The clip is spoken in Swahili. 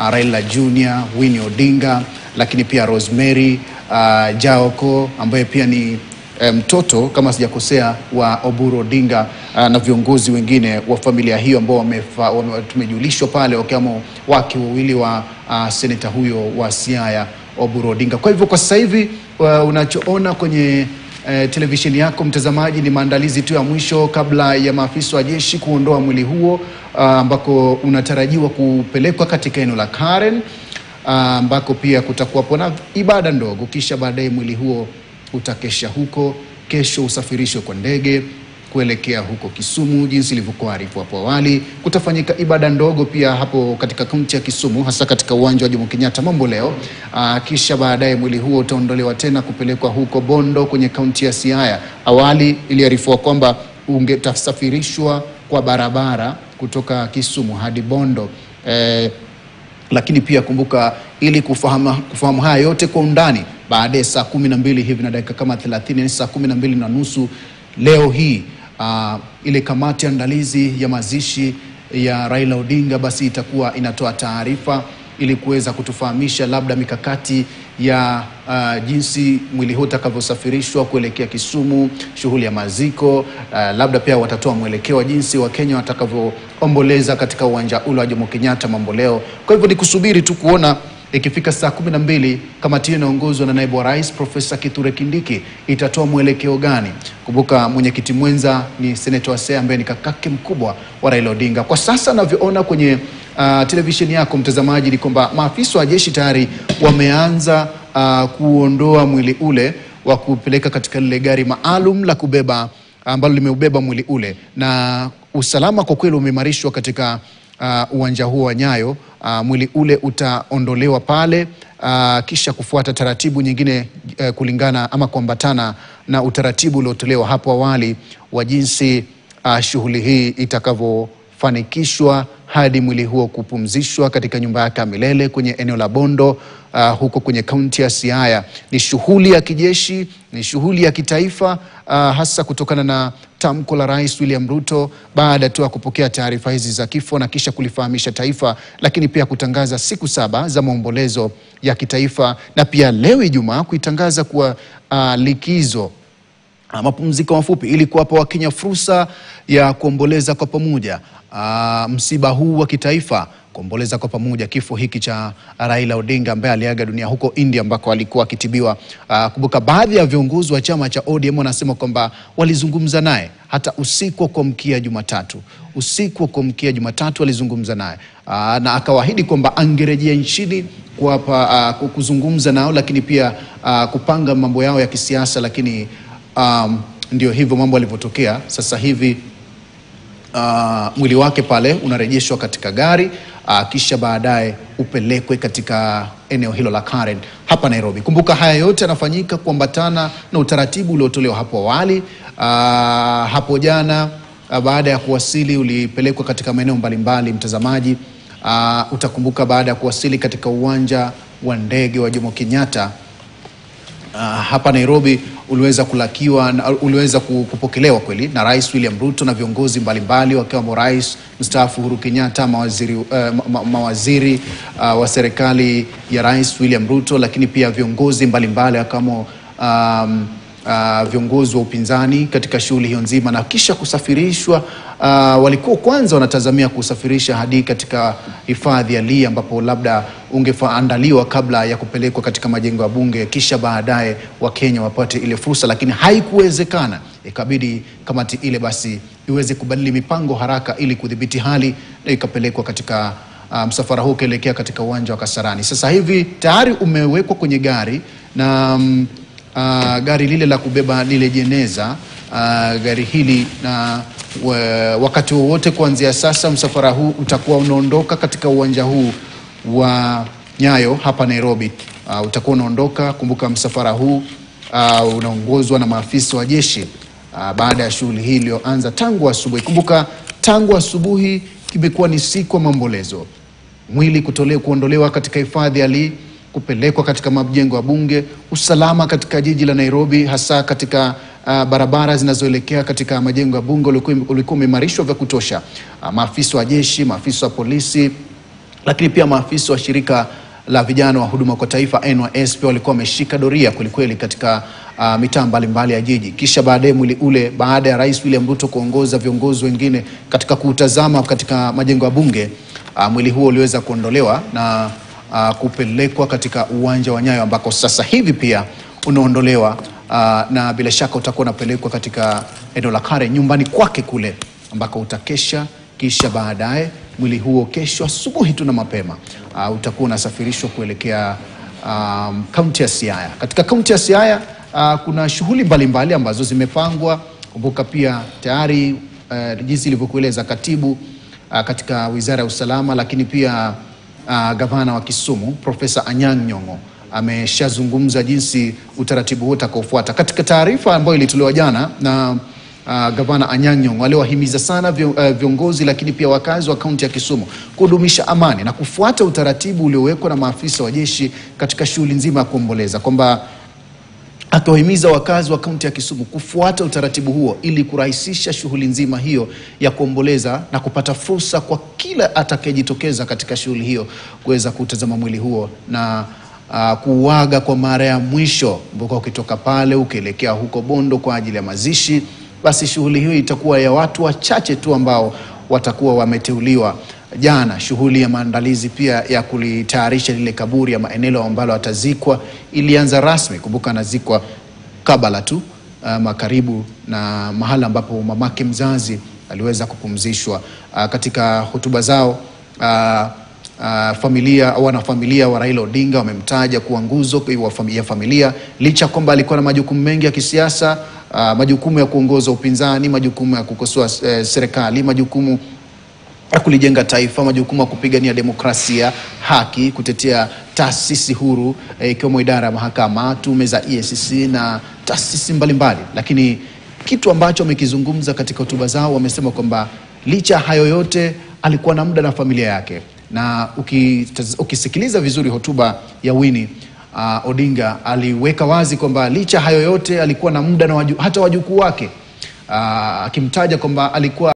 Raila Junior, Winnie Odinga, lakini pia Rosemary Jaoko ambaye pia ni mtoto kama sijakosea wa Oburu Odinga, na viongozi wengine wa familia hiyo ambao tumejulishwa pale wakiwemo wake wawili wa seneta huyo wa Siaya Oburu Odinga. Kwa hivyo kwa sasa hivi unachoona kwenye televisheni yako mtazamaji ni maandalizi tu ya mwisho kabla ya maafisa wa jeshi kuondoa mwili huo ambako unatarajiwa kupelekwa katika eneo la Karen, ambako pia kutakuwa na ibada ndogo, kisha baadaye mwili huo utakesha huko. Kesho usafirishwe kwa ndege kuelekea huko Kisumu jinsi ilivyokuwa hapo awali. Kutafanyika ibada ndogo pia hapo katika kaunti ya Kisumu, hasa katika uwanja wa Jomo Kenyatta mambo leo. Kisha baadaye mwili huo utaondolewa tena kupelekwa huko Bondo kwenye kaunti ya Siaya. Awali iliarifiwa kwamba ungesafirishwa kwa barabara kutoka Kisumu hadi Bondo. Lakini pia kumbuka, ili kufahamu haya yote kwa undani, baadaye saa 12 hivi na dakika kama 30, saa 12:30 leo hii ile kamati andalizi ya mazishi ya Raila Odinga basi itakuwa inatoa taarifa ili kuweza kutufahamisha labda mikakati ya jinsi mwili huo utakavyosafirishwa kuelekea Kisumu, shughuli ya maziko, labda pia watatoa mwelekeo wa jinsi wa Kenya watakavyoomboleza katika uwanja ule wa Jomo Kenyatta mambo leo. Kwa hivyo ni kusubiri tu kuona ikifika saa 12 kamati inaongozwa na naibu wa rais Profesa Kithure Kindiki itatoa mwelekeo gani. Kumbuka mwenyekiti mwenza ni Senator Siaya ambaye ni kakake mkubwa wa Raila Odinga. Kwa sasa navyoona kwenye televisheni yako mtazamaji ni kwamba maafisa wa jeshi tayari wameanza kuondoa mwili ule wa kupeleka katika lile gari maalum la kubeba ambalo limeubeba mwili ule, na usalama kwa kweli umeimarishwa katika uwanja huo wa Nyayo. Mwili ule utaondolewa pale kisha kufuata taratibu nyingine kulingana ama kuambatana na utaratibu uliotolewa hapo awali wa jinsi shughuli hii itakavyofanikishwa hadi mwili huo kupumzishwa katika nyumba yake milele kwenye eneo la Bondo huko kwenye kaunti ya Siaya. Ni shughuli ya kijeshi, ni shughuli ya kitaifa, hasa kutokana na tamko la Rais William Ruto baada tu ya kupokea taarifa hizi za kifo na kisha kulifahamisha taifa, lakini pia kutangaza siku 7 za maombolezo ya kitaifa, na pia leo Ijumaa kuitangaza kuwa likizo mapumziko mafupi ili kuwapa Wakenya fursa ya kuomboleza kwa pamoja msiba huu wa kitaifa, kuomboleza kwa pamoja kifo hiki cha Raila Odinga ambaye aliaga dunia huko India ambako alikuwa akitibiwa. Kumbuka baadhi ya viongozi wa chama cha ODM wanasema kwamba walizungumza naye hata usiku wa kuamkia Jumatatu. Usiku wa kuamkia Jumatatu walizungumza naye na akawaahidi kwamba angerejea nchini kuwapa kuzungumza nao, lakini pia kupanga mambo yao ya kisiasa, lakini ndio hivyo mambo yalivyotokea. Sasa hivi mwili wake pale unarejeshwa katika gari kisha baadaye upelekwe katika eneo hilo la Karen hapa Nairobi. Kumbuka haya yote yanafanyika kuambatana na utaratibu uliotolewa hapo awali. Hapo jana baada ya kuwasili ulipelekwa katika maeneo mbalimbali mtazamaji. Utakumbuka baada ya kuwasili katika uwanja wa ndege wa Jomo Kenyatta hapa Nairobi uliweza kupokelewa kweli na Rais William Ruto na viongozi mbalimbali wakiwemo Rais mstaafu Uhuru Kenyatta, mawaziri wa serikali ya Rais William Ruto, lakini pia viongozi mbalimbali kama viongozi wa upinzani katika shughuli hiyo nzima, na kisha kusafirishwa. Walikuwa kwanza wanatazamia kusafirisha hadi katika hifadhi ya Lee ambapo labda ungeandaliwa kabla ya kupelekwa katika majengo ya bunge, kisha baadaye Wakenya wapate ile fursa, lakini haikuwezekana. Ikabidi kamati ile basi iweze kubadili mipango haraka ili kudhibiti hali, na ikapelekwa katika msafara huu kuelekea katika uwanja wa Kasarani. Sasa hivi tayari umewekwa kwenye gari na gari lile la kubeba lile jeneza, gari hili, na wakati wowote kuanzia sasa msafara huu utakuwa unaondoka katika uwanja huu wa Nyayo hapa Nairobi. Utakuwa unaondoka. Kumbuka msafara huu unaongozwa na maafisa wa jeshi baada ya shughuli hii iliyoanza tangu asubuhi. Kumbuka tangu asubuhi kimekuwa ni siku ya maombolezo. Mwili kuondolewa katika hifadhi ya Lee, kupelekwa katika majengo ya bunge, usalama katika jiji la Nairobi, hasa katika barabara zinazoelekea katika majengo ya bunge ulikuwa umeimarishwa vya kutosha. Maafisa wa jeshi, maafisa wa polisi, Lakini pia maafisa wa shirika la vijana wa huduma kwa taifa NYS pia walikuwa wameshika doria kwelikweli katika mitaa mbalimbali ya jiji. Kisha baadaye mwili ule, baada ya Rais William Ruto kuongoza viongozi wengine katika kutazama katika majengo ya bunge, mwili huo uliweza kuondolewa na kupelekwa katika uwanja wa Nyayo ambako sasa hivi pia unaondolewa, na bila shaka utakuwa unapelekwa katika eneo la Karen, nyumbani kwake kule ambako utakesha. Kisha baadaye mwili huo kesho asubuhi tu na mapema utakuwa unasafirishwa kuelekea kaunti ya Siaya. Katika kaunti ya Siaya kuna shughuli mbalimbali ambazo zimepangwa. Kumbuka pia tayari jinsi ilivyokueleza katibu katika Wizara ya Usalama, lakini pia gavana wa Kisumu Profesa Anyang' Nyong'o ameshazungumza jinsi utaratibu huo utakaofuata. Katika taarifa ambayo ilitolewa jana na gavana Anyang' Nyong'o aliwahimiza sana viongozi lakini pia wakazi wa kaunti ya Kisumu kudumisha amani na kufuata utaratibu uliowekwa na maafisa wa jeshi katika shughuli nzima ya kuomboleza, kwamba akawahimiza wakazi wa kaunti ya Kisumu kufuata utaratibu huo ili kurahisisha shughuli nzima hiyo ya kuomboleza na kupata fursa kwa kila atakayejitokeza katika shughuli hiyo kuweza kutazama mwili huo na kuuaga kwa mara ya mwisho. Mboka ukitoka pale ukielekea huko Bondo kwa ajili ya mazishi, basi shughuli hiyo itakuwa ya watu wachache tu ambao watakuwa wameteuliwa. Jana shughuli ya maandalizi pia ya kulitayarisha lile kaburi ama eneo ambalo atazikwa ilianza rasmi. Kumbuka anazikwa kabla tu karibu na mahala ambapo mamake mzazi aliweza kupumzishwa. Katika hotuba zao wanafamilia wa Raila Odinga wamemtaja kuwa nguzo ya familia, licha kwamba alikuwa na majukumu mengi ya kisiasa, majukumu ya kuongoza upinzani, majukumu ya kukosoa serikali, majukumu ya kulijenga taifa, majukumu ya kupigania demokrasia, haki, kutetea taasisi huru ikiwemo idara ya mahakama, tume za EACC na taasisi mbalimbali. Lakini kitu ambacho wamekizungumza katika hotuba zao, wamesema kwamba licha hayo yote alikuwa na muda na familia yake. Na ukisikiliza vizuri hotuba ya Winnie, Odinga aliweka wazi kwamba licha hayo yote alikuwa na muda na hata wajukuu wake, akimtaja kwamba alikuwa